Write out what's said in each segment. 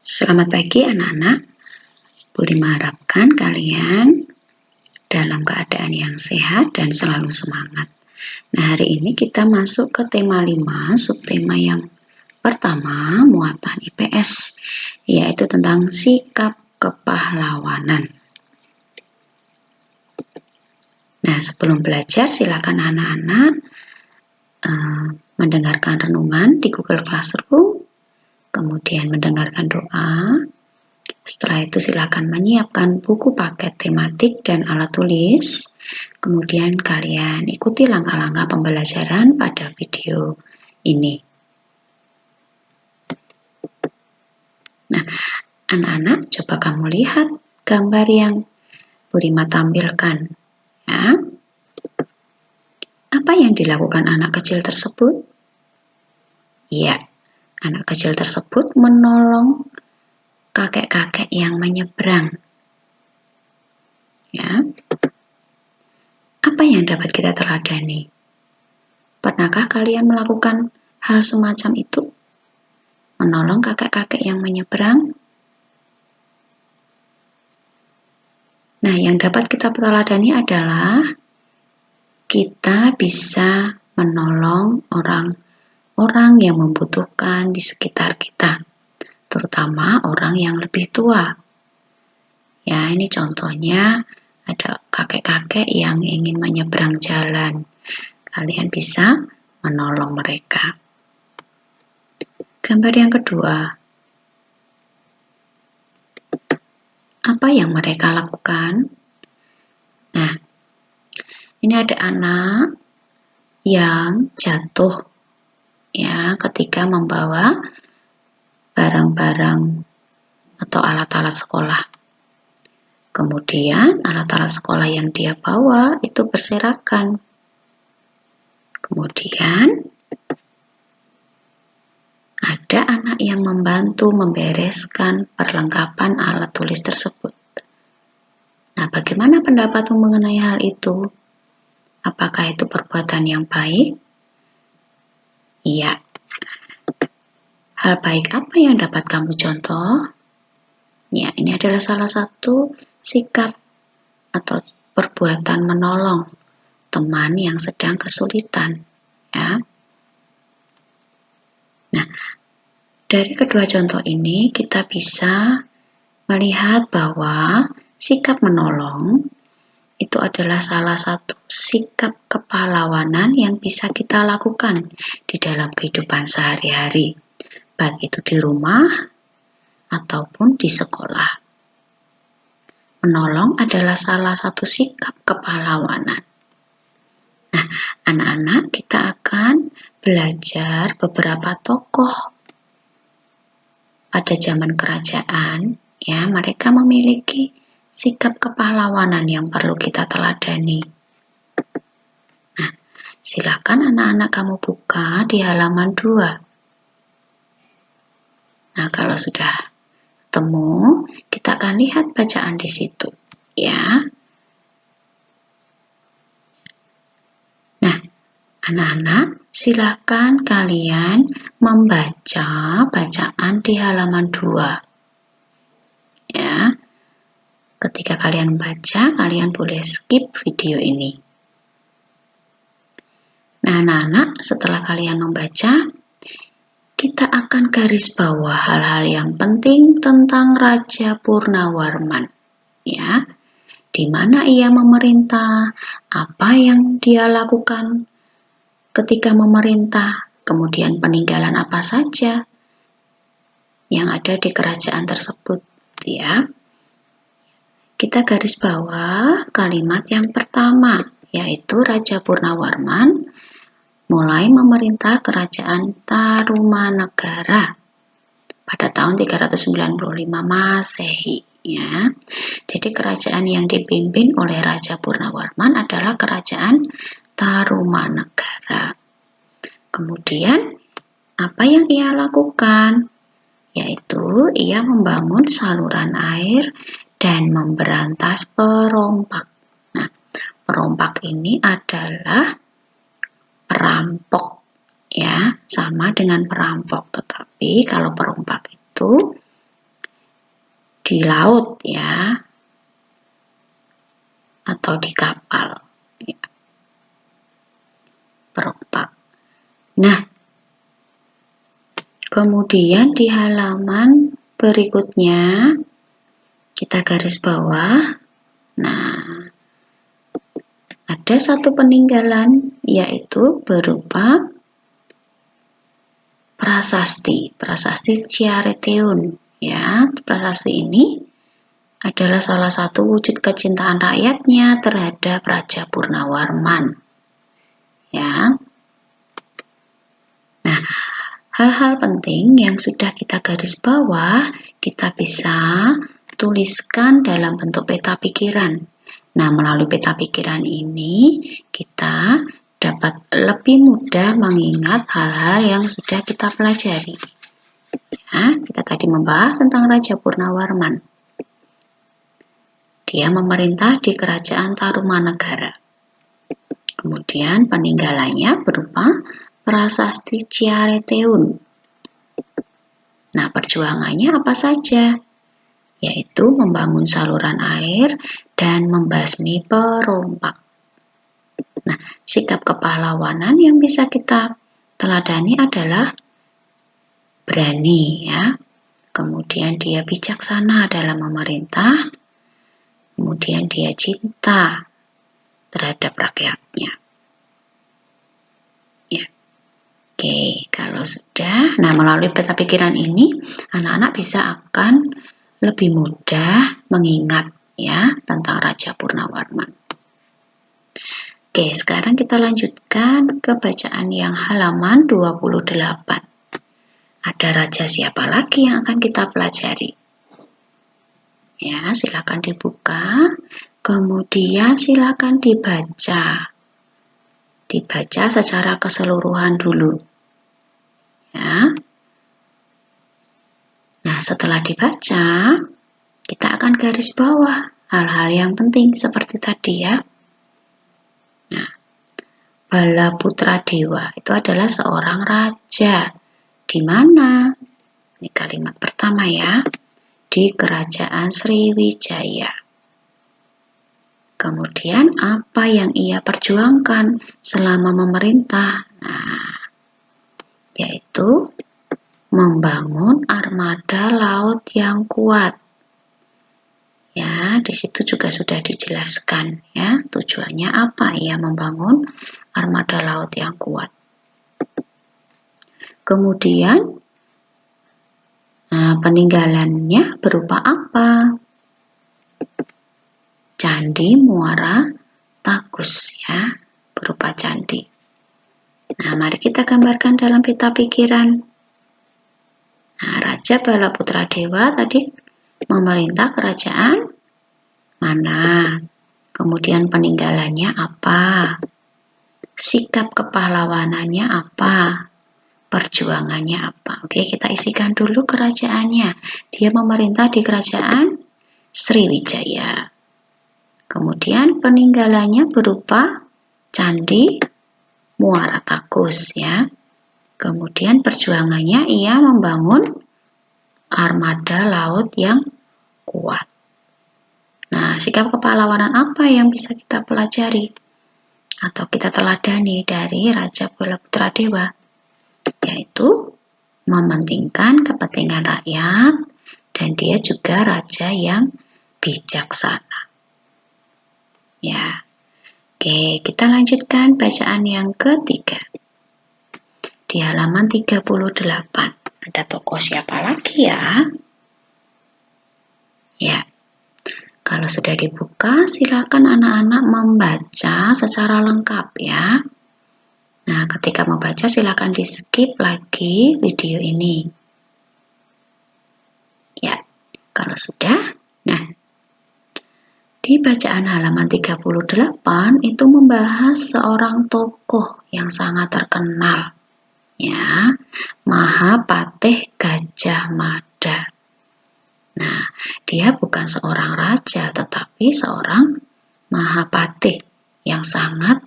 Selamat pagi anak-anak. Budi mengharapkan kalian dalam keadaan yang sehat dan selalu semangat. Nah, hari ini kita masuk ke tema 5, subtema yang pertama, muatan IPS, yaitu tentang sikap kepahlawanan. Nah, sebelum belajar, silakan anak-anak mendengarkan renungan di Google Classroom, kemudian mendengarkan doa. Setelah itu silakan menyiapkan buku paket tematik dan alat tulis. Kemudian kalian ikuti langkah-langkah pembelajaran pada video ini. Nah, anak-anak, coba kamu lihat gambar yang Burima tampilkan. Ya. Apa yang dilakukan anak kecil tersebut? Ya, anak kecil tersebut menolong kakek-kakek yang menyeberang. Ya. Apa yang dapat kita teladani? Pernahkah kalian melakukan hal semacam itu? Menolong kakek-kakek yang menyeberang? Nah, yang dapat kita teladani adalah kita bisa menolong orang-orang yang membutuhkan di sekitar kita, terutama orang yang lebih tua. Ya, ini contohnya ada kakek-kakek yang ingin menyeberang jalan. Kalian bisa menolong mereka. Gambar yang kedua. Apa yang mereka lakukan? Nah, ini ada anak yang jatuh ya ketika membawa barang-barang atau alat-alat sekolah. Kemudian alat-alat sekolah yang dia bawa itu berserakan. Kemudian ada anak yang membantu membereskan perlengkapan alat tulis tersebut. Nah, bagaimana pendapatmu mengenai hal itu? Apakah itu perbuatan yang baik? Iya. Hal baik apa yang dapat kamu contoh? Ya, ini adalah salah satu sikap atau perbuatan menolong teman yang sedang kesulitan. Ya. Nah, dari kedua contoh ini kita bisa melihat bahwa sikap menolong itu adalah salah satu sikap kepahlawanan yang bisa kita lakukan di dalam kehidupan sehari-hari, baik itu di rumah ataupun di sekolah. Menolong adalah salah satu sikap kepahlawanan. Nah, anak-anak, kita akan belajar beberapa tokoh pada zaman kerajaan. Ya, mereka memiliki sikap kepahlawanan yang perlu kita teladani. Nah, silakan anak-anak kamu buka di halaman 2. Nah, kalau sudah ketemu, kita akan lihat bacaan di situ, ya. Nah, anak-anak, silakan kalian membaca bacaan di halaman 2. Ya. Ketika kalian membaca, kalian boleh skip video ini. Nah, anak-anak, setelah kalian membaca, kita akan garis bawah hal-hal yang penting tentang Raja Purnawarman. Ya, di mana ia memerintah, apa yang dia lakukan ketika memerintah, kemudian peninggalan apa saja yang ada di kerajaan tersebut. Ya, kita garis bawah kalimat yang pertama, yaitu Raja Purnawarman mulai memerintah kerajaan Tarumanegara pada tahun 395 Masehi. Ya. Jadi kerajaan yang dipimpin oleh Raja Purnawarman adalah kerajaan Tarumanegara. Kemudian apa yang ia lakukan? Yaitu ia membangun saluran air dan memberantas perompak. Nah, perompak ini adalah perampok, ya, sama dengan perampok, tetapi kalau perompak itu di laut ya, atau di kapal ya, perompak. Nah, kemudian di halaman berikutnya kita garis bawah. Nah, ada satu peninggalan yaitu berupa prasasti Ciareteun ya. Prasasti ini adalah salah satu wujud kecintaan rakyatnya terhadap Raja Purnawarman ya. Nah, hal-hal penting yang sudah kita garis bawah kita bisa tuliskan dalam bentuk peta pikiran. Nah, melalui peta pikiran ini kita dapat lebih mudah mengingat hal-hal yang sudah kita pelajari. Ya, kita tadi membahas tentang Raja Purnawarman. Dia memerintah di Kerajaan Tarumanegara. Kemudian peninggalannya berupa prasasti Ciareteun. Nah, perjuangannya apa saja? Yaitu membangun saluran air dan membasmi perompak. Nah, sikap kepahlawanan yang bisa kita teladani adalah berani ya. Kemudian dia bijaksana dalam memerintah. Kemudian dia cinta terhadap rakyatnya. Ya. Oke, kalau sudah, nah melalui peta pikiran ini anak-anak bisa akan lebih mudah mengingat ya tentang Raja Purnawarman. Oke, sekarang kita lanjutkan ke bacaan yang halaman 28. Ada raja siapa lagi yang akan kita pelajari? Ya, silakan dibuka. Kemudian silakan dibaca. Dibaca secara keseluruhan dulu. Ya. Nah, setelah dibaca, kita akan garis bawah hal-hal yang penting seperti tadi ya. Nah, Balaputradewa itu adalah seorang raja. Di mana? Ini kalimat pertama ya. Di Kerajaan Sriwijaya. Kemudian apa yang ia perjuangkan selama memerintah? Nah, yaitu membangun armada laut yang kuat. Ya, di situ juga sudah dijelaskan ya, tujuannya apa ia membangun armada laut yang kuat. Kemudian peninggalannya berupa apa? Candi Muara Takus ya, berupa candi. Nah, mari kita gambarkan dalam peta pikiran. Nah, Raja Balaputradewa tadi memerintah kerajaan mana? Kemudian peninggalannya apa? Sikap kepahlawanannya apa? Perjuangannya apa? Oke, kita isikan dulu kerajaannya. Dia memerintah di Kerajaan Sriwijaya. Kemudian peninggalannya berupa Candi Muara Takus ya. Kemudian perjuangannya ia membangun armada laut yang kuat. Nah, sikap kepahlawanan apa yang bisa kita pelajari atau kita teladani dari Raja Balaputradewa? Yaitu mementingkan kepentingan rakyat dan dia juga raja yang bijaksana. Ya. Oke, kita lanjutkan bacaan yang ketiga. Di halaman 38. Ada tokoh siapa lagi ya? Ya. Kalau sudah dibuka, silakan anak-anak membaca secara lengkap ya. Nah, ketika membaca silakan di-skip lagi video ini. Ya, kalau sudah, nah, di bacaan halaman 38 itu membahas seorang tokoh yang sangat terkenal. Ya, Mahapatih Gajah Mada. Nah, dia bukan seorang raja tetapi seorang Mahapatih yang sangat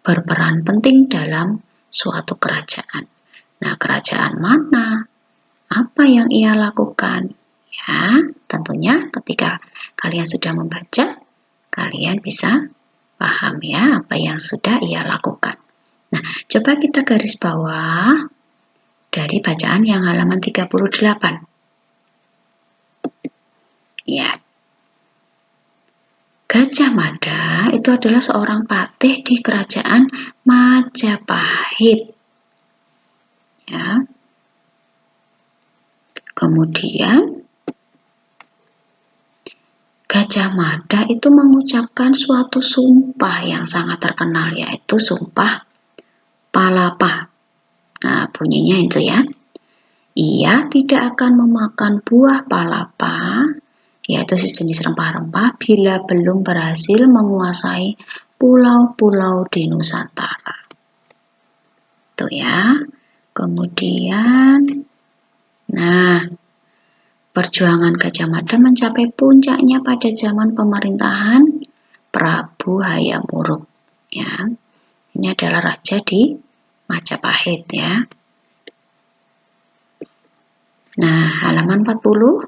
berperan penting dalam suatu kerajaan. Nah, kerajaan mana? Apa yang ia lakukan? Ya, tentunya ketika kalian sudah membaca, kalian bisa paham ya apa yang sudah ia lakukan. Nah, coba kita garis bawah dari bacaan yang halaman 38. Ya. Gajah Mada itu adalah seorang patih di kerajaan Majapahit. Ya. Kemudian Gajah Mada itu mengucapkan suatu sumpah yang sangat terkenal, yaitu sumpah palapa. Nah, bunyinya itu ya. Ia tidak akan memakan buah palapa, yaitu sejenis rempah-rempah, bila belum berhasil menguasai pulau-pulau di Nusantara. Itu ya. Kemudian, nah, perjuangan Gajah Mada mencapai puncaknya pada zaman pemerintahan Prabu Hayam Wuruk. Ya, ini adalah raja di Majapahit ya. Nah, halaman 40,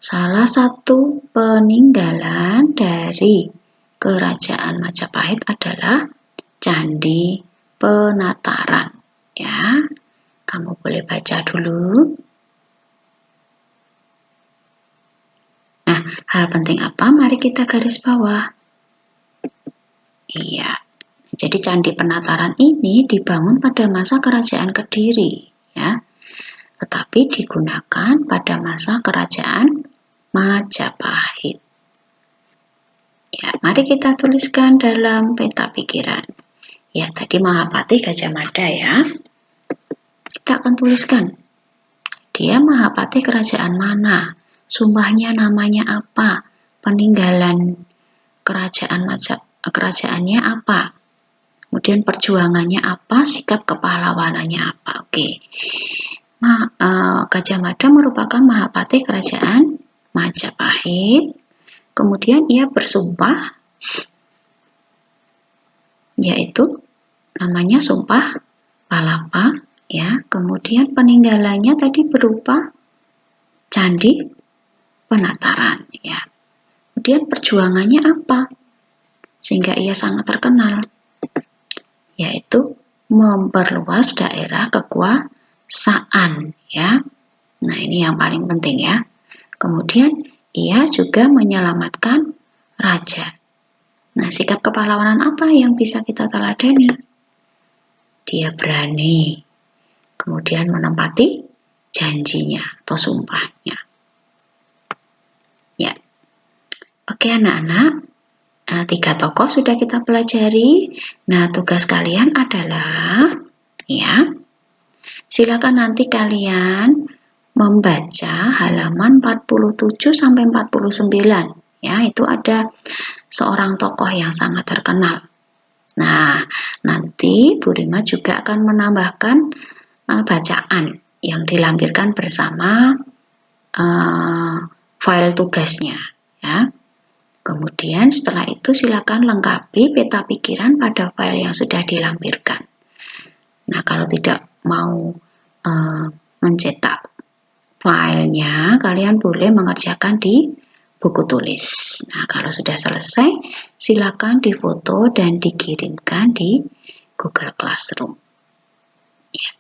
salah satu peninggalan dari kerajaan Majapahit adalah Candi Penataran. Ya, kamu boleh baca dulu. Nah, hal penting apa? Mari kita garis bawah. Iya, jadi Candi Penataran ini dibangun pada masa kerajaan Kediri, ya. Tetapi digunakan pada masa kerajaan Majapahit. Ya, mari kita tuliskan dalam peta pikiran. Ya, tadi Mahapati Gajah Mada ya. Kita akan tuliskan. Dia Mahapati kerajaan mana? Sumpahnya namanya apa? Peninggalan kerajaannya apa? Kemudian perjuangannya apa? Sikap kepahlawanannya apa? Oke. Gajah Mada merupakan Mahapati kerajaan Majapahit. Kemudian ia bersumpah, yaitu namanya sumpah palapa, ya. Kemudian peninggalannya tadi berupa Candi Penataran, ya. Kemudian perjuangannya apa? Sehingga ia sangat terkenal, yaitu memperluas daerah kekuasaan, ya. Nah, ini yang paling penting ya. Kemudian ia juga menyelamatkan raja. Nah, sikap kepahlawanan apa yang bisa kita teladani? Dia berani, kemudian menempati janjinya atau sumpahnya. Ya, oke anak-anak, 3 tokoh sudah kita pelajari. Nah, tugas kalian adalah, ya, silakan nanti kalian membaca halaman 47 sampai 49. Ya, itu ada seorang tokoh yang sangat terkenal. Nah, nanti Bu Rima juga akan menambahkan bacaan yang dilampirkan bersama file tugasnya, ya. Kemudian setelah itu silakan lengkapi peta pikiran pada file yang sudah dilampirkan. Nah, kalau tidak mau mencetak filenya, kalian boleh mengerjakan di buku tulis. Nah, kalau sudah selesai, silakan difoto dan dikirimkan di Google Classroom. Ya.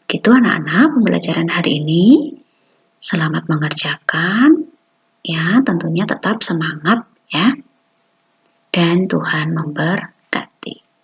Gitu anak-anak, pembelajaran hari ini. Selamat mengerjakan. Ya, tentunya tetap semangat ya. Dan Tuhan memberkati.